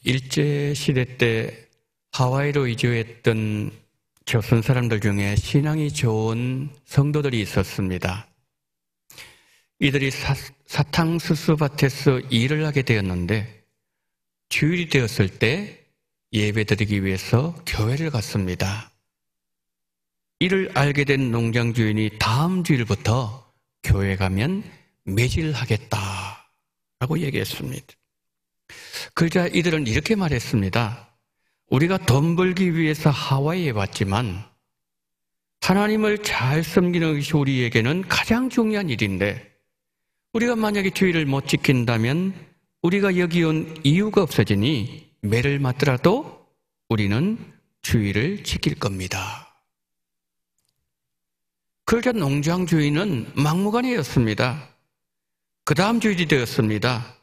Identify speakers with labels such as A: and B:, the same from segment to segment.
A: 일제시대 때 하와이로 이주했던 조선 사람들 중에 신앙이 좋은 성도들이 있었습니다. 이들이 사탕수수밭에서 일을 하게 되었는데 주일이 되었을 때 예배드리기 위해서 교회를 갔습니다. 이를 알게 된 농장 주인이 다음 주일부터 교회 가면 매질하겠다라고 얘기했습니다. 그러자 이들은 이렇게 말했습니다. 우리가 돈 벌기 위해서 하와이에 왔지만 하나님을 잘 섬기는 것이 우리에게는 가장 중요한 일인데 우리가 만약에 주일을 못 지킨다면 우리가 여기 온 이유가 없어지니 매를 맞더라도 우리는 주일을 지킬 겁니다. 그러자 농장 주인은 막무가내였습니다. 그 다음 주일이 되었습니다.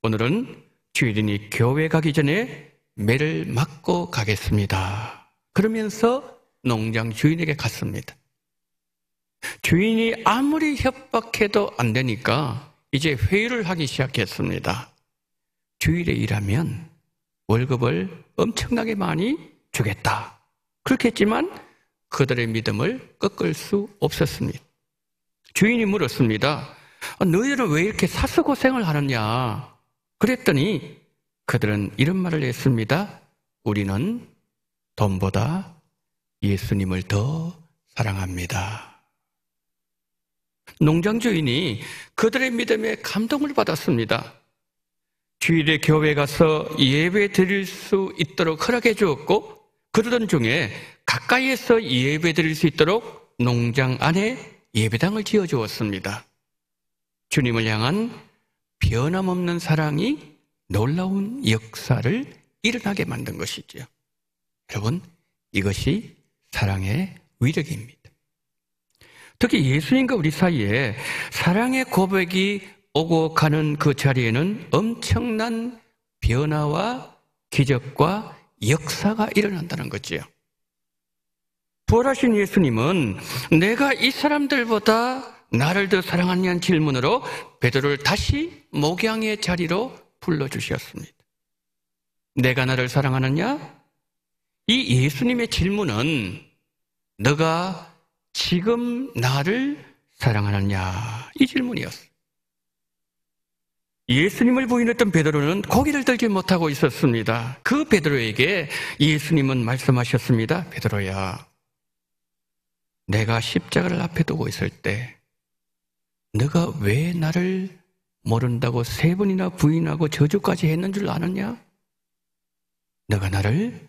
A: 오늘은 주일이니 교회 가기 전에 매를 맞고 가겠습니다. 그러면서 농장 주인에게 갔습니다. 주인이 아무리 협박해도 안 되니까 이제 회의를 하기 시작했습니다. 주일에 일하면 월급을 엄청나게 많이 주겠다. 그렇게 했지만 그들의 믿음을 꺾을 수 없었습니다. 주인이 물었습니다. 너희들은 왜 이렇게 사서고생을 하느냐? 그랬더니 그들은 이런 말을 했습니다. 우리는 돈보다 예수님을 더 사랑합니다. 농장 주인이 그들의 믿음에 감동을 받았습니다. 주일에 교회 가서 예배 드릴 수 있도록 허락해 주었고 그러던 중에 가까이에서 예배 드릴 수 있도록 농장 안에 예배당을 지어 주었습니다. 주님을 향한 변함없는 사랑이 놀라운 역사를 일어나게 만든 것이죠. 여러분, 이것이 사랑의 위력입니다. 특히 예수님과 우리 사이에 사랑의 고백이 오고 가는 그 자리에는 엄청난 변화와 기적과 역사가 일어난다는 거지요. 부활하신 예수님은 내가 이 사람들보다 나를 더 사랑하냐는 질문으로 베드로를 다시 목양의 자리로 불러주셨습니다. 내가 나를 사랑하느냐? 이 예수님의 질문은 너가 지금 나를 사랑하느냐? 이 질문이었어요. 예수님을 부인했던 베드로는 고개를 들지 못하고 있었습니다. 그 베드로에게 예수님은 말씀하셨습니다. 베드로야, 내가 십자가를 앞에 두고 있을 때 너가 왜 나를 모른다고 3번이나 부인하고 저주까지 했는 줄 아느냐? 너가 나를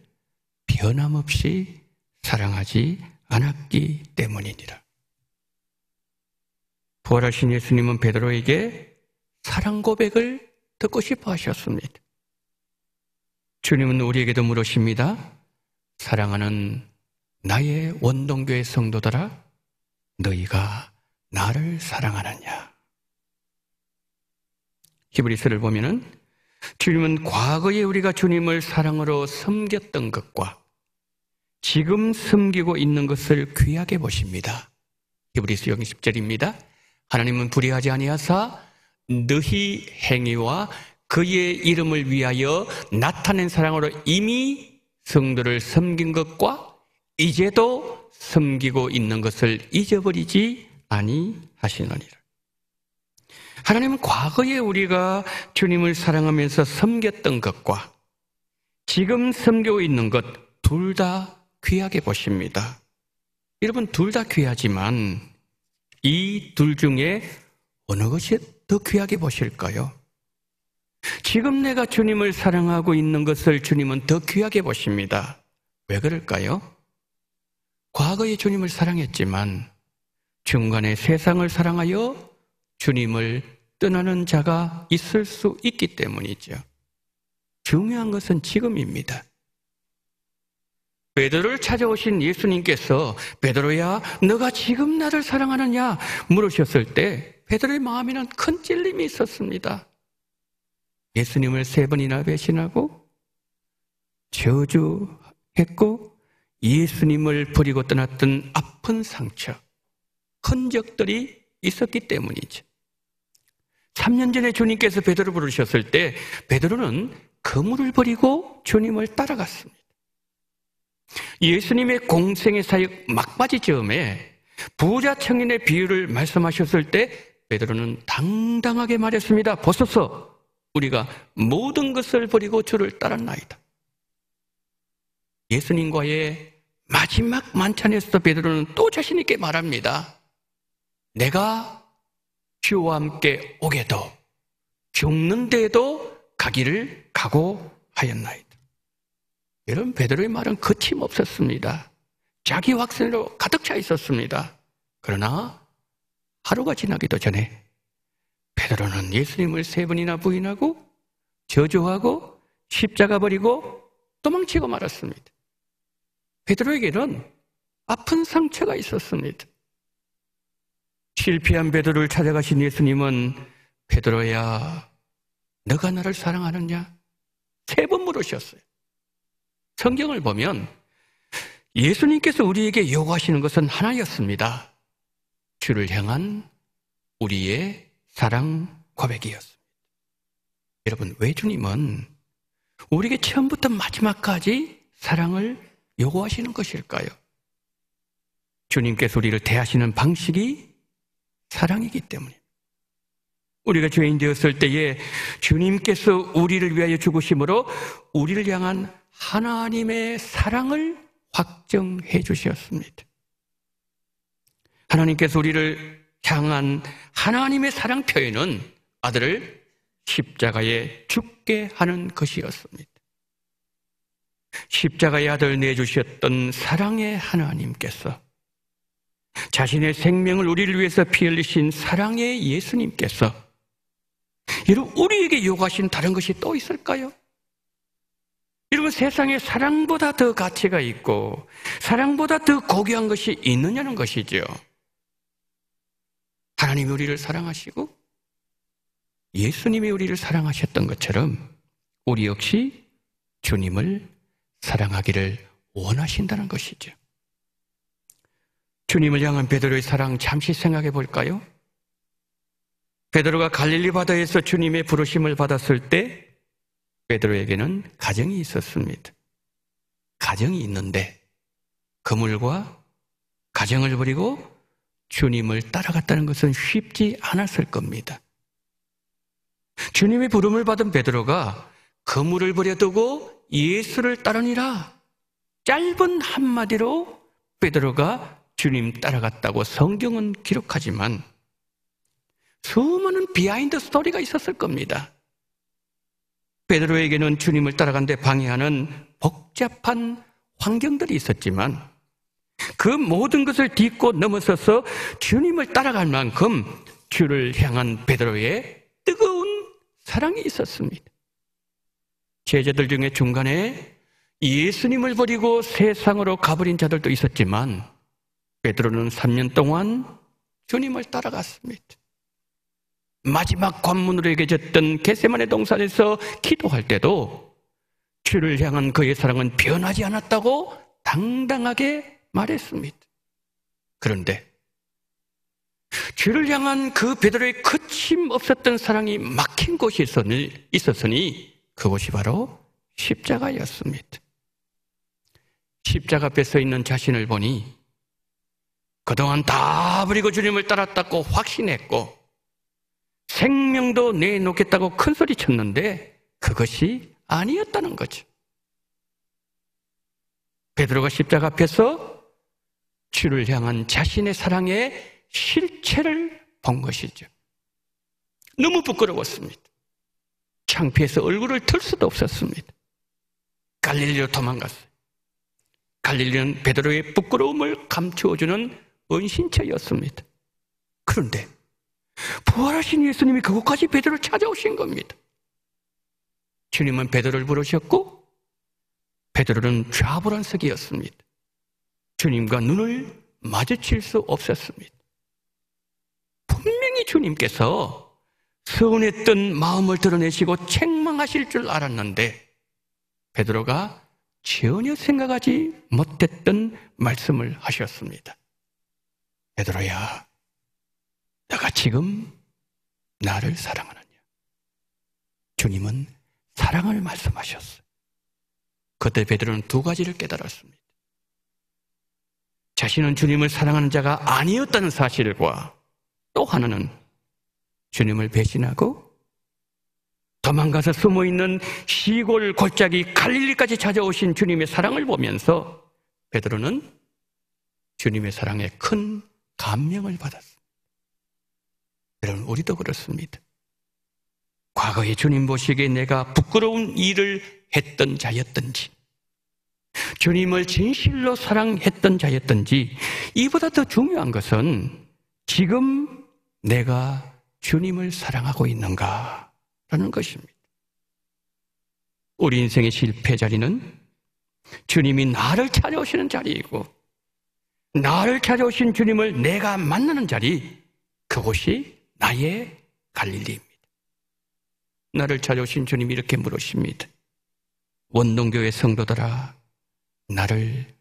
A: 변함없이 사랑하지 않았기 때문이니라. 부활하신 예수님은 베드로에게 사랑 고백을 듣고 싶어 하셨습니다. 주님은 우리에게도 물으십니다. 사랑하는 나의 원동교회 성도들아, 너희가 나를 사랑하느냐? 히브리서를 보면은 주님은 과거에 우리가 주님을 사랑으로 섬겼던 것과 지금 섬기고 있는 것을 귀하게 보십니다. 히브리서 10절입니다. 하나님은 불의하지 아니하사 너희 행위와 그의 이름을 위하여 나타낸 사랑으로 이미 성도를 섬긴 것과 이제도 섬기고 있는 것을 잊어버리지 아니하시느니라. 하나님은 과거에 우리가 주님을 사랑하면서 섬겼던 것과 지금 섬기고 있는 것 둘 다 귀하게 보십니다. 여러분, 둘 다 귀하지만 이 둘 중에 어느 것이 더 귀하게 보실까요? 지금 내가 주님을 사랑하고 있는 것을 주님은 더 귀하게 보십니다. 왜 그럴까요? 과거에 주님을 사랑했지만 중간에 세상을 사랑하여 주님을 떠나는 자가 있을 수 있기 때문이죠. 중요한 것은 지금입니다. 베드로를 찾아오신 예수님께서 베드로야, 너가 지금 나를 사랑하느냐 물으셨을 때 베드로의 마음에는 큰 찔림이 있었습니다. 예수님을 3번이나 배신하고 저주했고 예수님을 버리고 떠났던 아픈 상처, 흔적들이 있었기 때문이죠. 3년 전에 주님께서 베드로 부르셨을 때 베드로는 그 그물을 버리고 주님을 따라갔습니다. 예수님의 공생의 사역 막바지 즈음에 부자 청년의 비유를 말씀하셨을 때 베드로는 당당하게 말했습니다. 보소서, 우리가 모든 것을 버리고 주를 따랐나이다. 예수님과의 마지막 만찬에서 베드로는 또 자신 있게 말합니다. 내가 주와 함께 오게도 죽는 데에도 가기를 각오하였나이다. 여러분, 베드로의 말은 거침없었습니다. 자기 확신으로 가득 차 있었습니다. 그러나 하루가 지나기도 전에 베드로는 예수님을 3번이나 부인하고 저주하고 십자가 버리고 도망치고 말았습니다. 베드로에게는 아픈 상처가 있었습니다. 실패한 베드로를 찾아가신 예수님은 베드로야, 너가 나를 사랑하느냐? 3번 물으셨어요. 성경을 보면 예수님께서 우리에게 요구하시는 것은 하나였습니다. 주를 향한 우리의 사랑 고백이었습니다. 여러분, 왜 주님은 우리에게 처음부터 마지막까지 사랑을 요구하시는 것일까요? 주님께서 우리를 대하시는 방식이 사랑이기 때문입니다. 우리가 죄인 되었을 때에 주님께서 우리를 위하여 죽으심으로 우리를 향한 하나님의 사랑을 확정해 주셨습니다. 하나님께서 우리를 향한 하나님의 사랑 표현은 아들을 십자가에 죽게 하는 것이었습니다. 십자가의 아들 내주셨던 사랑의 하나님께서, 자신의 생명을 우리를 위해서 피 흘리신 사랑의 예수님께서 여러분, 우리에게 요구하신 다른 것이 또 있을까요? 여러분, 세상에 사랑보다 더 가치가 있고 사랑보다 더 고귀한 것이 있느냐는 것이죠. 하나님이 우리를 사랑하시고 예수님이 우리를 사랑하셨던 것처럼 우리 역시 주님을 사랑하기를 원하신다는 것이죠. 주님을 향한 베드로의 사랑 잠시 생각해 볼까요? 베드로가 갈릴리 바다에서 주님의 부르심을 받았을 때 베드로에게는 가정이 있었습니다. 가정이 있는데 그물과 가정을 버리고 주님을 따라갔다는 것은 쉽지 않았을 겁니다. 주님의 부름을 받은 베드로가 그물을 버려두고 예수를 따르니라, 짧은 한마디로 베드로가 주님 따라갔다고 성경은 기록하지만 수많은 비하인드 스토리가 있었을 겁니다. 베드로에게는 주님을 따라간 데 방해하는 복잡한 환경들이 있었지만 그 모든 것을 딛고 넘어서서 주님을 따라갈 만큼 주를 향한 베드로의 뜨거운 사랑이 있었습니다. 제자들 중에 중간에 예수님을 버리고 세상으로 가버린 자들도 있었지만 베드로는 3년 동안 주님을 따라갔습니다. 마지막 관문으로 여겨졌던 겟세마네 동산에서 기도할 때도 주를 향한 그의 사랑은 변하지 않았다고 당당하게 말했습니다. 그런데 주를 향한 그 베드로의 거침없었던 사랑이 막힌 곳이 있었으니 그곳이 바로 십자가였습니다. 십자가 앞에 서 있는 자신을 보니 그동안 다 버리고 주님을 따랐다고 확신했고 생명도 내놓겠다고 큰소리 쳤는데 그것이 아니었다는 거죠. 베드로가 십자가 앞에서 주를 향한 자신의 사랑의 실체를 본 것이죠. 너무 부끄러웠습니다. 창피해서 얼굴을 들 수도 없었습니다. 갈릴리로 도망갔어요. 갈릴리는 베드로의 부끄러움을 감추어주는 은신처였습니다. 그런데 부활하신 예수님이 그곳까지 베드로를 찾아오신 겁니다. 주님은 베드로를 부르셨고 베드로는 좌불안석이었습니다. 주님과 눈을 마주칠 수 없었습니다. 분명히 주님께서 서운했던 마음을 드러내시고 책망하실 줄 알았는데 베드로가 전혀 생각하지 못했던 말씀을 하셨습니다. 베드로야, 너가 지금 나를 사랑하느냐? 주님은 사랑을 말씀하셨어요. 그때 베드로는 두 가지를 깨달았습니다. 자신은 주님을 사랑하는 자가 아니었다는 사실과 또 하나는 주님을 배신하고 도망가서 숨어있는 시골 골짜기 갈릴리까지 찾아오신 주님의 사랑을 보면서 베드로는 주님의 사랑에 큰 감명을 받았습니다. 여러분, 우리도 그렇습니다. 과거에 주님 보시기에 내가 부끄러운 일을 했던 자였던지, 주님을 진실로 사랑했던 자였던지, 이보다 더 중요한 것은 지금 내가 주님을 사랑하고 있는가라는 것입니다. 우리 인생의 실패 자리는 주님이 나를 찾아오시는 자리이고, 나를 찾아오신 주님을 내가 만나는 자리, 그곳이 나의 갈릴리입니다. 나를 찾아오신 주님이 이렇게 물으십니다. 원동교회 성도들아, 나를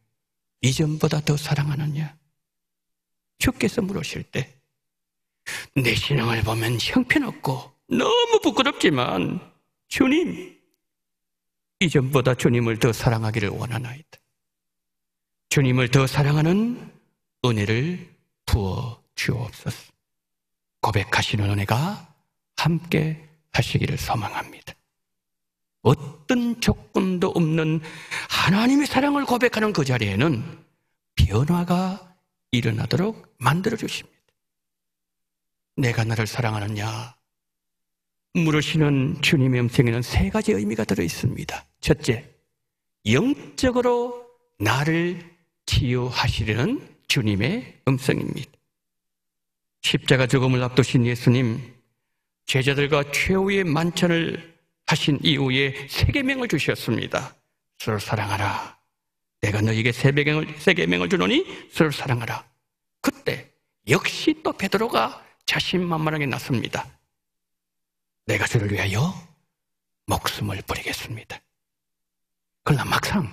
A: 이전보다 더 사랑하느냐? 주께서 물으실 때 내 신앙을 보면 형편없고 너무 부끄럽지만 주님, 이전보다 주님을 더 사랑하기를 원하나이다. 주님을 더 사랑하는 은혜를 부어 주옵소서. 고백하시는 은혜가 함께 하시기를 소망합니다. 어떤 조건도 없는 하나님의 사랑을 고백하는 그 자리에는 변화가 일어나도록 만들어 주십니다. 내가 나를 사랑하느냐? 물으시는 주님의 음성에는 세 가지 의미가 들어 있습니다. 첫째, 영적으로 나를 치유하시려는 주님의 음성입니다. 십자가 죽음을 앞두신 예수님, 제자들과 최후의 만찬을 하신 이후에 세 계명을 주셨습니다. 서로 사랑하라. 내가 너에게 세 계명을 주노니 서로 사랑하라. 그때 역시 또 베드로가 자신만만하게 나섭니다. 내가 주를 위하여 목숨을 버리겠습니다. 그러나 막상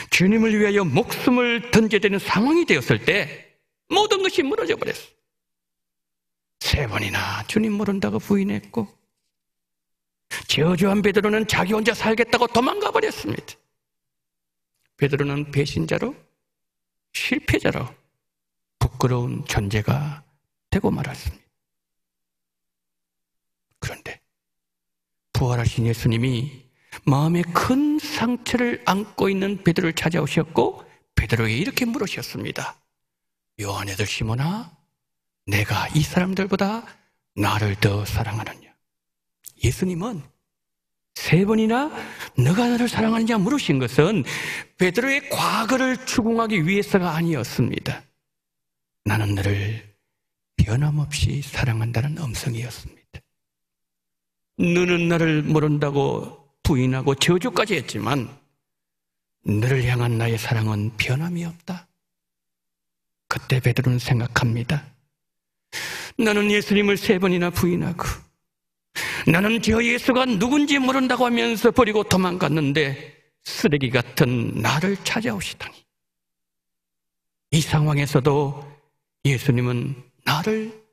A: 주님을 위하여 목숨을 던져야 되는 상황이 되었을 때 모든 것이 무너져 버렸어요. 세 번이나 주님 모른다고 부인했고, 저주한 베드로는 자기 혼자 살겠다고 도망가 버렸습니다. 베드로는 배신자로, 실패자로, 부끄러운 존재가 되고 말았습니다. 그런데 부활하신 예수님이 마음에 큰 상처를 안고 있는 베드로를 찾아오셨고, 베드로에게 이렇게 물으셨습니다. 요한의 아들 시몬아, 내가 이 사람들보다 나를 더 사랑하느냐? 예수님은 세 번이나 너가 나를 사랑하느냐 물으신 것은 베드로의 과거를 추궁하기 위해서가 아니었습니다. 나는 너를 변함없이 사랑한다는 음성이었습니다. 너는 나를 모른다고 부인하고 저주까지 했지만 너를 향한 나의 사랑은 변함이 없다. 그때 베드로는 생각합니다. 나는 예수님을 세 번이나 부인하고, 나는 저 예수가 누군지 모른다고 하면서 버리고 도망갔는데 쓰레기 같은 나를 찾아오시다니. 이 상황에서도 예수님은 나를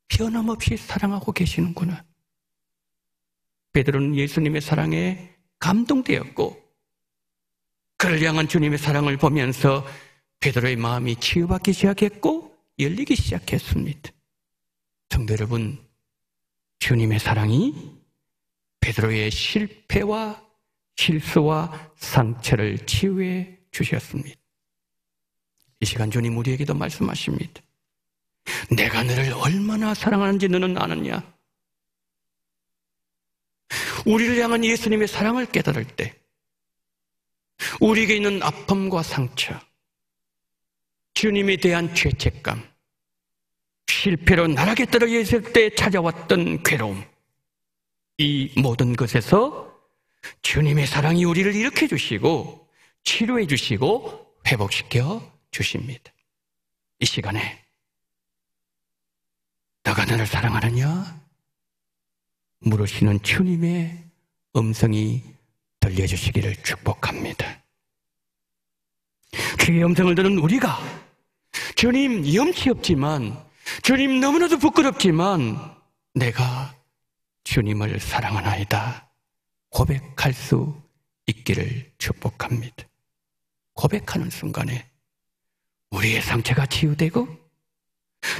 A: 변함없이 사랑하고 계시는구나. 베드로는 예수님의 사랑에 감동되었고, 그를 향한 주님의 사랑을 보면서 베드로의 마음이 치유받기 시작했고 열리기 시작했습니다. 성도 여러분, 주님의 사랑이 베드로의 실패와 실수와 상처를 치유해 주셨습니다. 이 시간 주님 우리에게도 말씀하십니다. 내가 너를 얼마나 사랑하는지 너는 아느냐? 우리를 향한 예수님의 사랑을 깨달을 때 우리에게 있는 아픔과 상처, 주님에 대한 죄책감, 실패로 나락에 떨어져 있을 때 찾아왔던 괴로움, 이 모든 것에서 주님의 사랑이 우리를 일으켜 주시고 치료해 주시고 회복시켜 주십니다. 이 시간에 너가 나를 사랑하느냐? 물으시는 주님의 음성이 들려주시기를 축복합니다. 주의 음성을 들은 우리가 주님 염치 없지만, 주님 너무나도 부끄럽지만 내가 주님을 사랑하나이다. 고백할 수 있기를 축복합니다. 고백하는 순간에 우리의 상처가 치유되고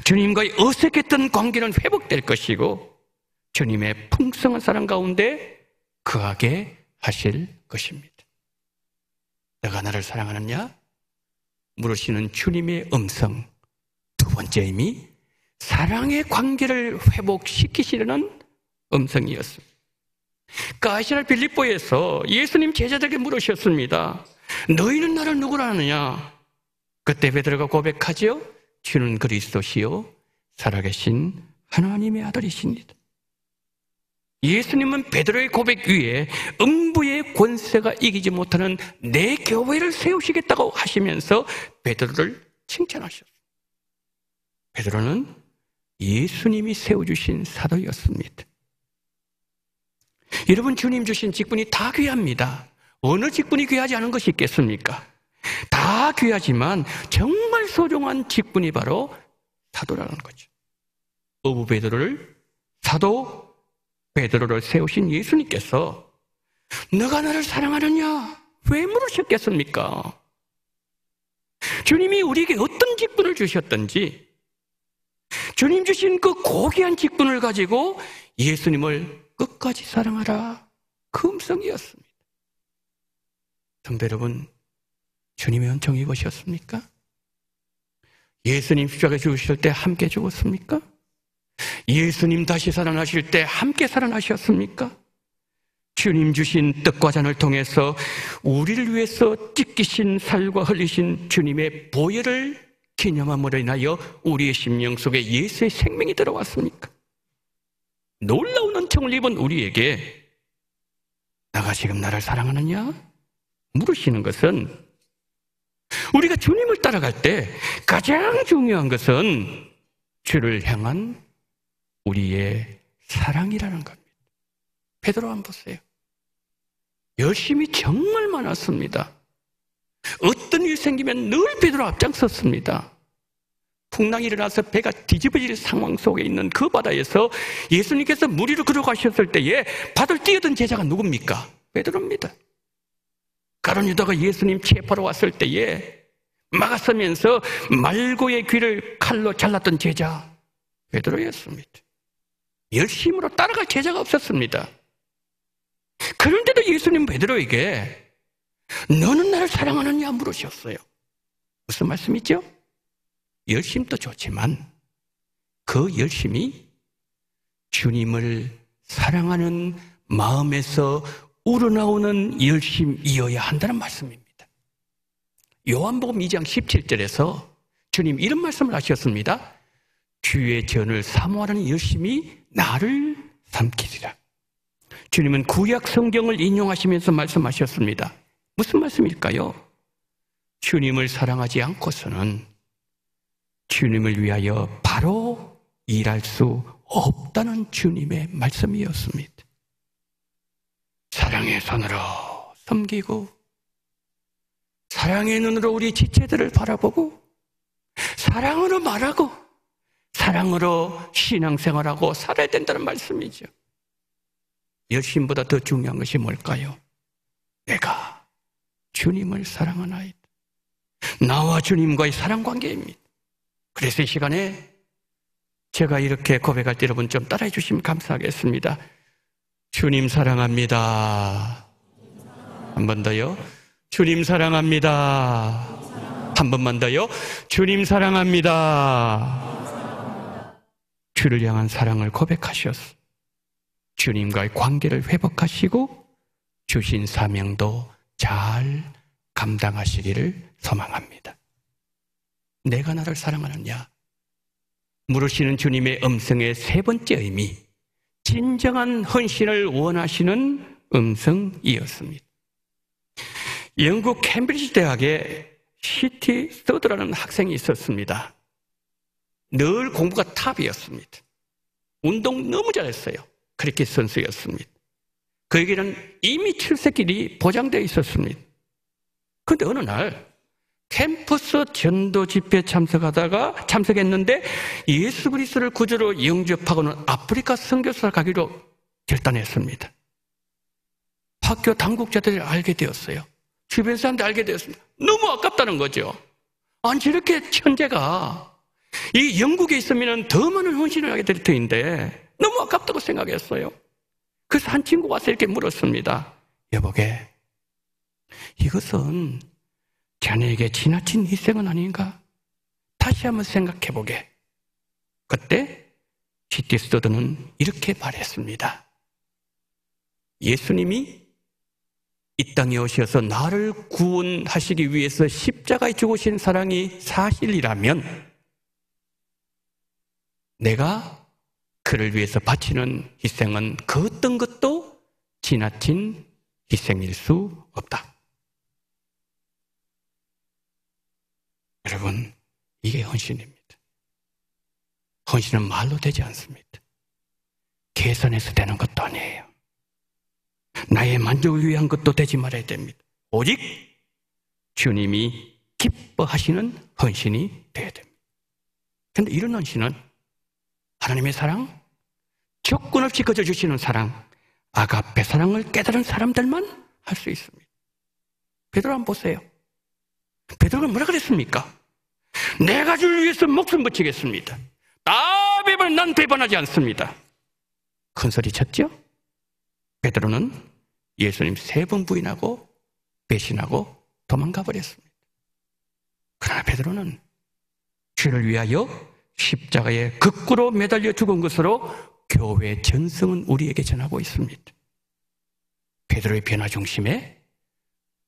A: 주님과의 어색했던 관계는 회복될 것이고 주님의 풍성한 사랑 가운데 거하게 하실 것입니다. 내가 나를 사랑하느냐? 물으시는 주님의 음성. 두 번째 의미, 사랑의 관계를 회복시키시려는 음성이었습니다. 가시나 빌립보에서 예수님 제자들에게 물으셨습니다. 너희는 나를 누구라 하느냐? 그때 베드로가 고백하죠. 주는 그리스도시요 살아계신 하나님의 아들이십니다. 예수님은 베드로의 고백 위에 음부의 권세가 이기지 못하는 내 교회를 세우시겠다고 하시면서 베드로를 칭찬하셨습니다. 베드로는 예수님이 세워주신 사도였습니다. 여러분, 주님 주신 직분이 다 귀합니다. 어느 직분이 귀하지 않은 것이 있겠습니까? 다 귀하지만 정말 소중한 직분이 바로 사도라는 거죠. 어부 베드로를, 사도 베드로를 세우신 예수님께서 너가 나를 사랑하느냐? 왜 물으셨겠습니까? 주님이 우리에게 어떤 직분을 주셨던지 주님 주신 그 고귀한 직분을 가지고 예수님을 끝까지 사랑하라, 그 음성이었습니다. 성도 여러분, 주님의 은총 입으셨습니까? 예수님 십자가에 죽으실 때 함께 죽었습니까? 예수님 다시 살아나실 때 함께 살아나셨습니까? 주님 주신 떡과 잔을 통해서 우리를 위해서 찢기신 살과 흘리신 주님의 보혈을 기념함으로 인하여 우리의 심령 속에 예수의 생명이 들어왔습니까? 놀라운 은총을 입은 우리에게 내가 지금 나를 사랑하느냐? 물으시는 것은 우리가 주님을 따라갈 때 가장 중요한 것은 주를 향한 우리의 사랑이라는 겁니다. 베드로 한번 보세요. 열심이 정말 많았습니다. 어떤 일 생기면 늘 베드로 앞장섰습니다. 풍랑이 일어나서 배가 뒤집어질 상황 속에 있는 그 바다에서 예수님께서 물 위로 걸어가셨을 때에 바다를 뛰어든 제자가 누굽니까? 베드로입니다. 가룟 유다가 예수님 체포하러 왔을 때에 막아서면서 말고의 귀를 칼로 잘랐던 제자 베드로였습니다. 열심으로 따라갈 제자가 없었습니다. 그런데도 예수님 베드로에게 너는 나를 사랑하느냐 물으셨어요. 무슨 말씀이죠? 열심도 좋지만 그 열심이 주님을 사랑하는 마음에서 우러나오는 열심이어야 한다는 말씀입니다. 요한복음 2장 17절에서 주님 이런 말씀을 하셨습니다. 주의 전을 사모하는 열심이 나를 삼키리라. 주님은 구약 성경을 인용하시면서 말씀하셨습니다. 무슨 말씀일까요? 주님을 사랑하지 않고서는 주님을 위하여 바로 일할 수 없다는 주님의 말씀이었습니다. 사랑의 손으로 섬기고 사랑의 눈으로 우리 지체들을 바라보고 사랑으로 말하고 사랑으로 신앙생활하고 살아야 된다는 말씀이죠. 열심보다 더 중요한 것이 뭘까요? 내가 주님을 사랑하나이다. 나와 주님과의 사랑관계입니다. 그래서 이 시간에 제가 이렇게 고백할 때 여러분 좀 따라해 주시면 감사하겠습니다. 주님 사랑합니다. 한 번 더요. 주님 사랑합니다. 한 번만 더요. 주님 사랑합니다. 주를 향한 사랑을 고백하셨어. 주님과의 관계를 회복하시고 주신 사명도 잘 감당하시기를 소망합니다. 내가 나를 사랑하느냐? 물으시는 주님의 음성의 세 번째 의미, 진정한 헌신을 원하시는 음성이었습니다. 영국 캠브리지 대학에 C.T. 스터드라는 학생이 있었습니다. 늘 공부가 탑이었습니다. 운동 너무 잘했어요. 크리켓 선수였습니다. 그에게는 이미 출세길이 보장되어 있었습니다. 그런데 어느 날 캠퍼스 전도 집회에 참석했는데 예수 그리스도를 구주로 영접하고는 아프리카 선교사를 가기로 결단했습니다. 학교 당국자들이 알게 되었어요. 주변 사람들이 알게 되었습니다. 너무 아깝다는 거죠. 아니, 저렇게 천재가 이 영국에 있으면 더 많은 헌신을 하게 될 터인데 너무 아깝다고 생각했어요. 그래서 한 친구가 와서 이렇게 물었습니다. 여보게, 이것은 자네에게 지나친 희생은 아닌가? 다시 한번 생각해보게. 그때 C.T. 스터드는 이렇게 말했습니다. 예수님이 이 땅에 오셔서 나를 구원하시기 위해서 십자가에 죽으신 사랑이 사실이라면 내가 그를 위해서 바치는 희생은 그 어떤 것도 지나친 희생일 수 없다. 여러분, 이게 헌신입니다. 헌신은 말로 되지 않습니다. 계산해서 되는 것도 아니에요. 나의 만족을 위한 것도 되지 말아야 됩니다. 오직 주님이 기뻐하시는 헌신이 되어야 됩니다. 그런데 이런 헌신은 하나님의 사랑, 조건 없이 거저주시는 사랑, 아가페 사랑을 깨달은 사람들만 할 수 있습니다. 베드로 한번 보세요. 베드로가 뭐라 그랬습니까? 내가 주를 위해서 목숨 바치겠습니다. 다 배반, 난 배반하지 않습니다. 큰 소리 쳤죠? 베드로는 예수님 3번 부인하고 배신하고 도망가 버렸습니다. 그러나 베드로는 주를 위하여 십자가에 거꾸로 매달려 죽은 것으로 교회의 전성은 우리에게 전하고 있습니다. 베드로의 변화 중심에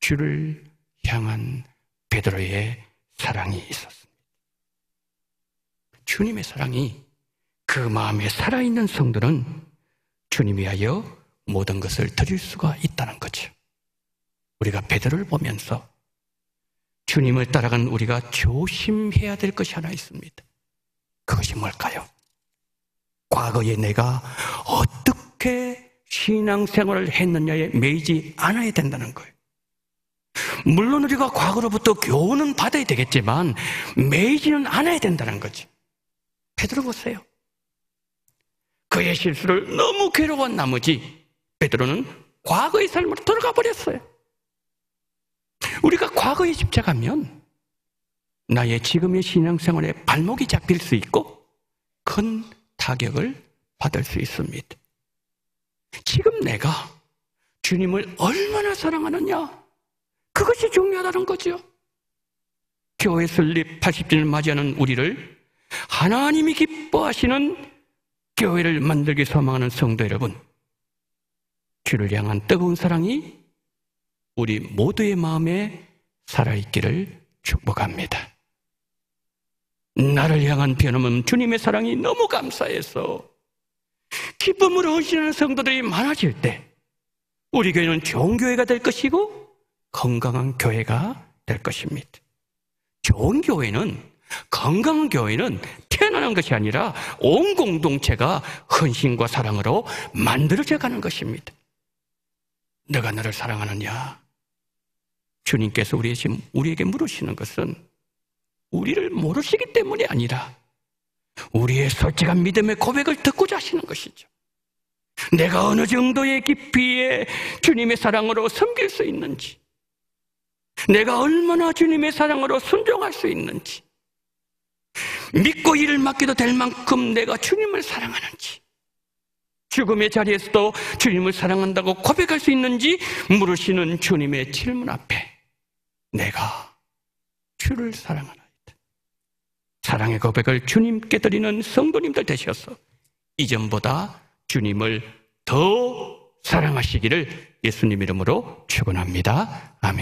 A: 주를 향한 베드로의 사랑이 있었습니다. 주님의 사랑이 그 마음에 살아있는 성도는 주님 위하여 모든 것을 드릴 수가 있다는 거죠. 우리가 베드로를 보면서 주님을 따라간 우리가 조심해야 될 것이 하나 있습니다. 그것이 뭘까요? 과거에 내가 어떻게 신앙생활을 했느냐에 매이지 않아야 된다는 거예요. 물론 우리가 과거로부터 교훈은 받아야 되겠지만 매이지는 않아야 된다는 거죠. 베드로 보세요. 그의 실수를 너무 괴로워한 나머지 베드로는 과거의 삶으로 돌아가 버렸어요. 우리가 과거에 집착하면 나의 지금의 신앙생활에 발목이 잡힐 수 있고 큰 타격을 받을 수 있습니다. 지금 내가 주님을 얼마나 사랑하느냐, 그것이 중요하다는 거죠. 교회 설립 80주년을 맞이하는 우리를 하나님이 기뻐하시는 교회를 만들기 소망하는 성도 여러분, 주를 향한 뜨거운 사랑이 우리 모두의 마음에 살아있기를 축복합니다. 나를 향한 변함은 주님의 사랑이 너무 감사해서 기쁨으로 헌신하는 성도들이 많아질 때 우리 교회는 좋은 교회가 될 것이고 건강한 교회가 될 것입니다. 좋은 교회는, 건강한 교회는 태어나는 것이 아니라 온 공동체가 헌신과 사랑으로 만들어져 가는 것입니다. 내가 너를 사랑하느냐? 주님께서 우리에게 물으시는 것은 우리를 모르시기 때문이 아니라 우리의 솔직한 믿음의 고백을 듣고자 하시는 것이죠. 내가 어느 정도의 깊이에 주님의 사랑으로 섬길 수 있는지, 내가 얼마나 주님의 사랑으로 순종할 수 있는지, 믿고 일을 맡겨도 될 만큼 내가 주님을 사랑하는지, 죽음의 자리에서도 주님을 사랑한다고 고백할 수 있는지 물으시는 주님의 질문 앞에 내가 주를 사랑하나이다. 사랑의 고백을 주님께 드리는 성도님들 되셔서 이전보다 주님을 더 사랑하시기를 예수님 이름으로 축원합니다. 아멘.